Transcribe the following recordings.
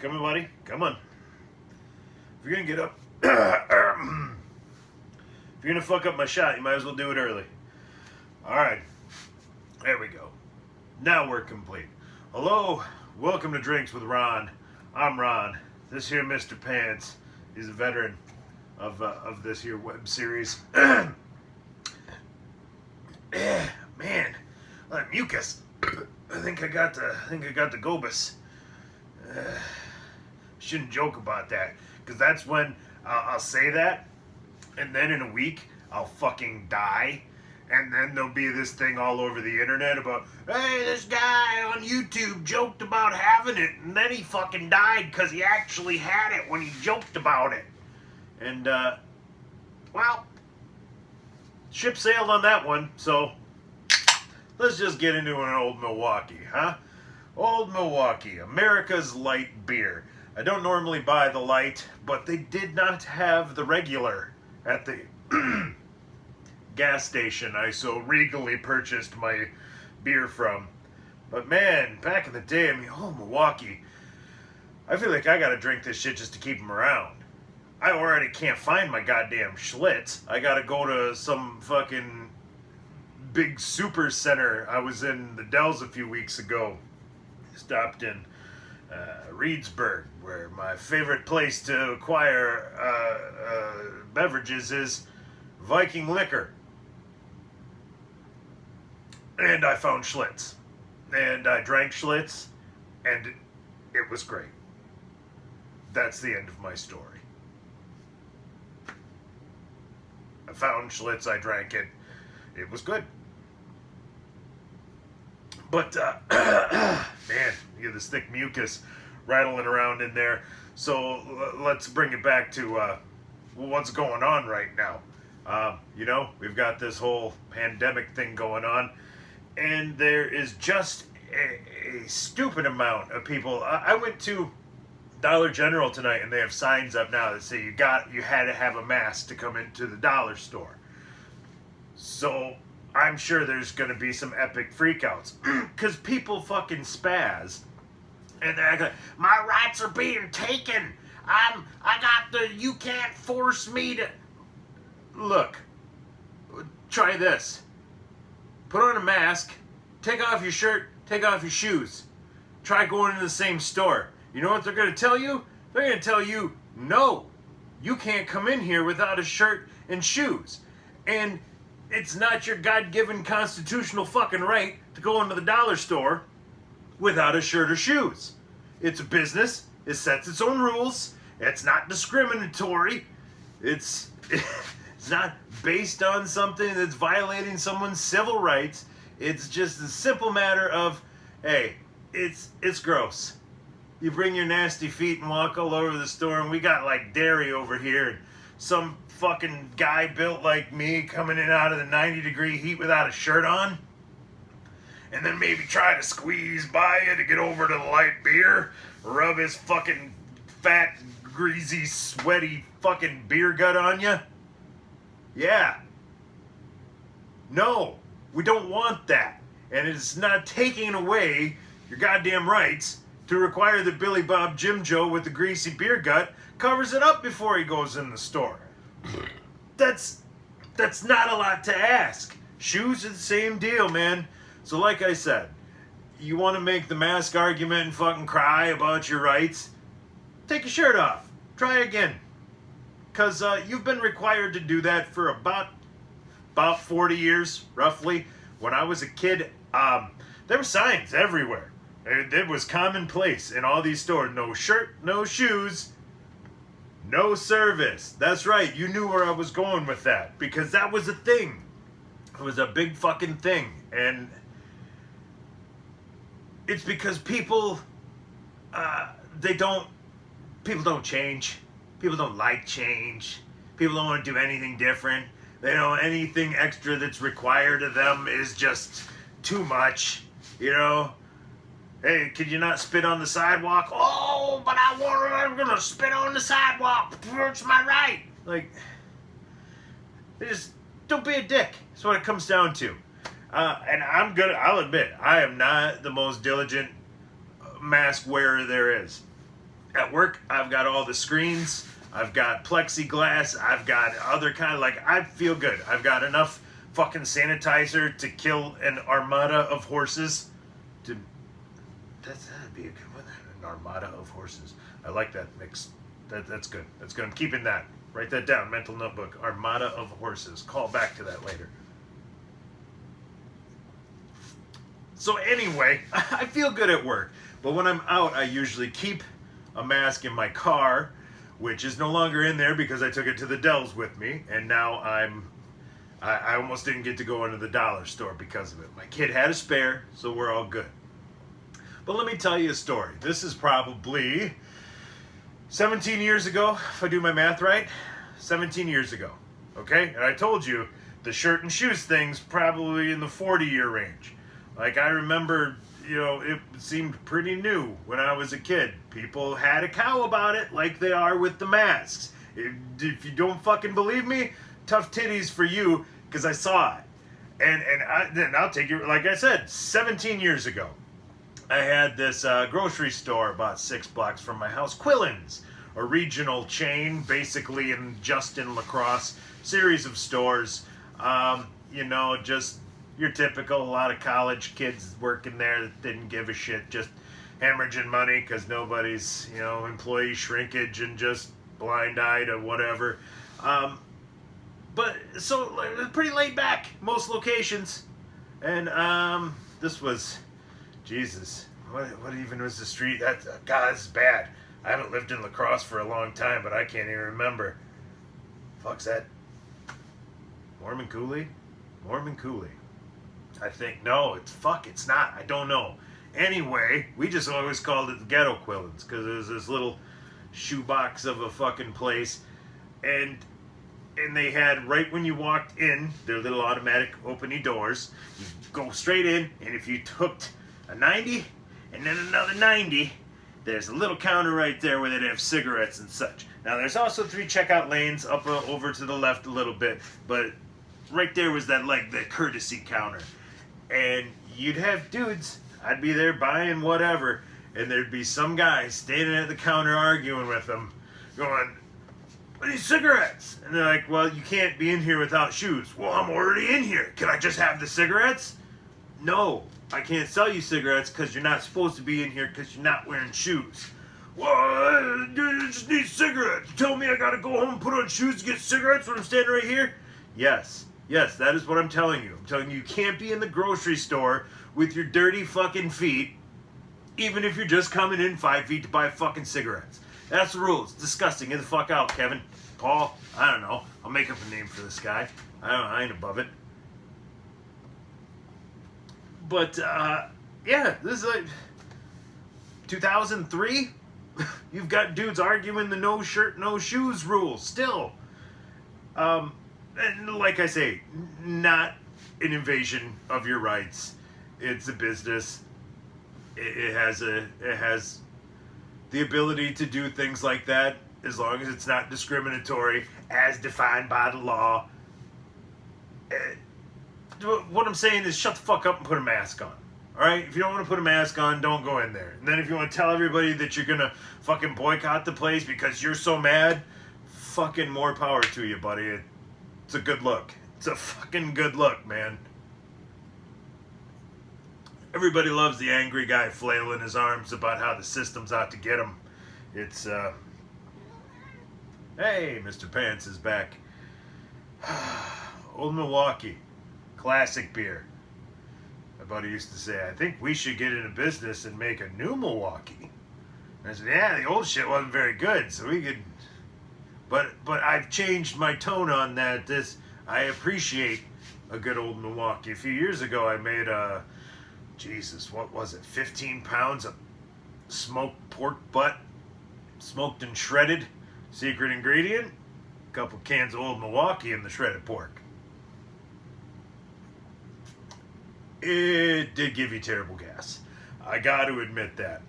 Come on, buddy. Come on. If you're gonna get up, if you're gonna fuck up my shot, you might as well do it early. All right. There we go. Now we're complete. Hello. Welcome to Drinks with Ron. I'm Ron. This here Mr. Pants is a veteran of this here web series. Man, mucus. I think I got the gobus. Shouldn't joke about that, because that's when I'll say that, and then in a week I'll fucking die, and then there'll be this thing all over the internet about, hey, this guy on YouTube joked about having it, and then he fucking died because he actually had it when he joked about it. And well, ship sailed on that one. So let's just get into an Old Milwaukee, huh? Old Milwaukee, America's light beer. I don't normally buy the light, but they did not have the regular at the gas station I so regally purchased my beer from. But man, back in the day, I mean, Old Milwaukee, I feel like I gotta drink this shit just to keep them around. I already can't find my goddamn Schlitz. I gotta go to some fucking big super center. I was in the Dells a few weeks ago. Stopped in Reedsburg, where my favorite place to acquire beverages is Viking Liquor. And I found Schlitz. And I drank Schlitz, and it was great. That's the end of my story. I found Schlitz, I drank it. It was good. But, man, you get this thick mucus rattling around in there. So let's bring it back to what's going on right now. You know, we've got this whole pandemic thing going on, and there is just a stupid amount of people. I went to Dollar General tonight, and they have signs up now that say you had to have a mask to come into the dollar store. So I'm sure there's going to be some epic freakouts, because people fucking spaz, and they're like, my rights are being taken. You can't force me to. Look, try this. Put on a mask, take off your shirt, take off your shoes. Try going into the same store. You know what they're going to tell you? They're going to tell you, no, you can't come in here without a shirt and shoes. And it's not your God-given constitutional fucking right to go into the dollar store without a shirt or shoes. It's a business. It sets its own rules. It's not discriminatory. It's not based on something that's violating someone's civil rights. It's just a simple matter of, hey, it's gross. You bring your nasty feet and walk all over the store, and we got like dairy over here, and some fucking guy built like me coming in out of the 90-degree heat without a shirt on, and then maybe try to squeeze by you to get over to the light beer, rub his fucking fat, greasy, sweaty fucking beer gut on you. Yeah. No, we don't want that. And it's not taking away your goddamn rights to require that Billy Bob Jim Joe with the greasy beer gut covers it up before he goes in the store. That's not a lot to ask. Shoes are the same deal, man. So like I said, you want to make the mask argument and fucking cry about your rights? Take your shirt off. Try again. Because you've been required to do that for about 40 years, roughly. When I was a kid, there were signs everywhere. It was commonplace in all these stores. No shirt, no shoes, no service. That's right. You knew where I was going with that, because that was a thing. It was a big fucking thing. And it's because people don't change. People don't like change. People don't want to do anything different. They know anything extra that's required of them is just too much, you know? Hey, could you not spit on the sidewalk? Oh, but I'm gonna spit on the sidewalk. It's my right. Like, just don't be a dick. That's what it comes down to. And I'll admit, I am not the most diligent mask wearer there is. At work, I've got all the screens. I've got plexiglass. I've got other kind of, like, I feel good. I've got enough fucking sanitizer to kill an armada of horses. That'd be a good one. An armada of horses. I like that mix. That's good. That's good. I'm keeping that. Write that down. Mental notebook. Armada of horses. Call back to that later. So anyway, I feel good at work. But when I'm out, I usually keep a mask in my car, which is no longer in there because I took it to the Dells with me, and now I almost didn't get to go into the dollar store because of it. My kid had a spare, so we're all good. But let me tell you a story. This is probably 17 years ago, if I do my math right. 17 years ago, okay? And I told you the shirt and shoes thing's probably in the 40-year range. Like, I remember, you know, it seemed pretty new when I was a kid. People had a cow about it like they are with the masks. If you don't fucking believe me, tough titties for you, because I saw it. And then I'll take you, like I said, 17 years ago. I had this grocery store about 6 blocks from my house, Quillen's, a regional chain, basically in La Crosse, series of stores. You know, just your typical, a lot of college kids working there that didn't give a shit, just hemorrhaging money because nobody's, you know, employee shrinkage and just blind-eyed or whatever. But so it was pretty laid back, most locations. And this was, Jesus, what even was the street? God, this is bad. I haven't lived in La Crosse for a long time, but I can't even remember. Fuck's that? Mormon Coulee? Mormon Coulee. I think, no, it's not. I don't know. Anyway, we just always called it the Ghetto Quillen's because it was this little shoebox of a fucking place. And they had, right when you walked in, their little automatic opening doors, you go straight in, and if you took a 90 and then another 90, there's a little counter right there where they'd have cigarettes and such. Now, there's also 3 checkout lanes up over to the left a little bit, but right there was that, like, the courtesy counter. And you'd have dudes, I'd be there buying whatever, and there'd be some guy standing at the counter arguing with them, going, "What are these cigarettes?" And they're like, "Well, you can't be in here without shoes." "Well, I'm already in here. Can I just have the cigarettes?" "No, I can't sell you cigarettes because you're not supposed to be in here because you're not wearing shoes." "Well, I just need cigarettes. You tell me I gotta go home and put on shoes to get cigarettes when I'm standing right here?" Yes, that is what I'm telling you. I'm telling you, you can't be in the grocery store with your dirty fucking feet, even if you're just coming in 5 feet to buy fucking cigarettes. That's the rules. It's disgusting. Get the fuck out, Kevin. Paul, I don't know. I'll make up a name for this guy. I ain't above it. But, yeah, this is like 2003. You've got dudes arguing the no shirt, no shoes rule still. And like I say, not an invasion of your rights. It's a business. It has the ability to do things like that as long as it's not discriminatory as defined by the law. What I'm saying is shut the fuck up and put a mask on. Alright? If you don't want to put a mask on, don't go in there. And then if you want to tell everybody that you're going to fucking boycott the place because you're so mad, fucking more power to you, buddy. It's a good look. It's a fucking good look, man. Everybody loves the angry guy flailing his arms about how the system's out to get him. It's, hey, Mr. Pants is back. Old Milwaukee. Classic beer. My buddy used to say, "I think we should get into business and make a new Milwaukee." And I said, "Yeah, the old shit wasn't very good, so we could..." But I've changed my tone on that. I appreciate a good old Milwaukee. A few years ago, I made what was it? 15 pounds of smoked pork butt, smoked and shredded. Secret ingredient: a couple cans of old Milwaukee in the shredded pork. It did give you terrible gas. I got to admit that.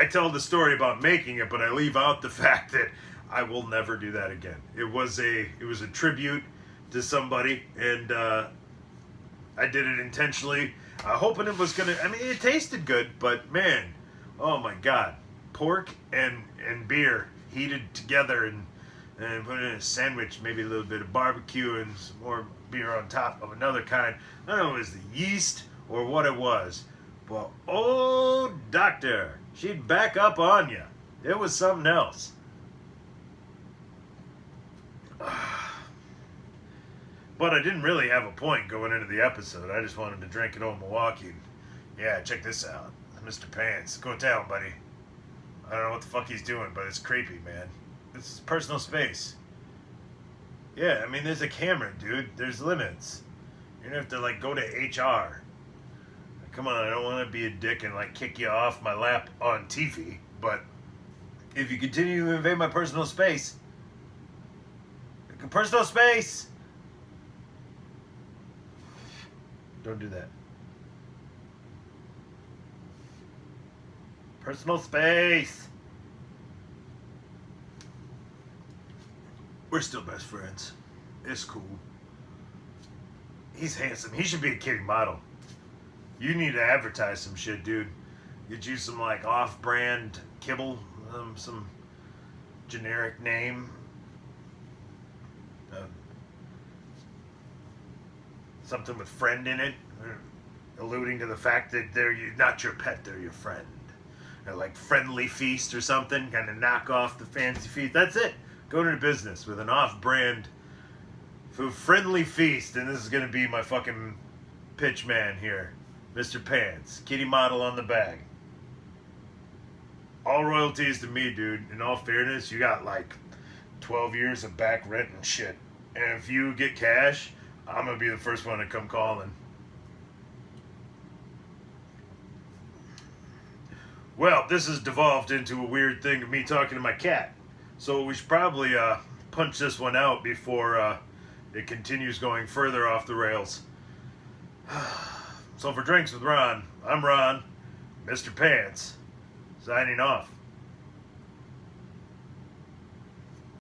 I tell the story about making it, but I leave out the fact that I will never do that again. It was a tribute to somebody, and I did it intentionally, hoping it was gonna. I mean, it tasted good, but man, oh my God, pork and beer heated together and put it in a sandwich, maybe a little bit of barbecue and some more beer on top of another kind. I don't know if it was the yeast or what it was, but oh, doctor, she'd back up on you. It was something else. But I didn't really have a point going into the episode. I just wanted to drink at Old Milwaukee. Yeah, check this out. Mr. Pants. Go down, buddy. I don't know what the fuck he's doing, but it's creepy, man. This is personal space. Yeah, I mean, there's a camera, dude. There's limits. You're gonna have to, like, go to HR. Come on, I don't want to be a dick and, like, kick you off my lap on TV, but if you continue to invade my personal space... Personal space! Don't do that. Personal space! We're still best friends. It's cool. He's handsome. He should be a kitty model. You need to advertise some shit, dude. Get you some, like, off-brand kibble. Some generic name. Something with friend in it, alluding to the fact that they're not your pet, they're your friend. Like Friendly Feast or something, kind of knock off the Fancy Feast. That's it. Go into business with an off-brand Friendly Feast, and this is going to be my fucking pitch man here. Mr. Pants, kitty model on the bag. All royalties to me, dude. In all fairness, you got like 12 years of back rent and shit. And if you get cash, I'm going to be the first one to come calling. Well, this has devolved into a weird thing of me talking to my cat. So we should probably punch this one out before it continues going further off the rails. So for Drinks with Ron, I'm Ron, Mr. Pants, signing off.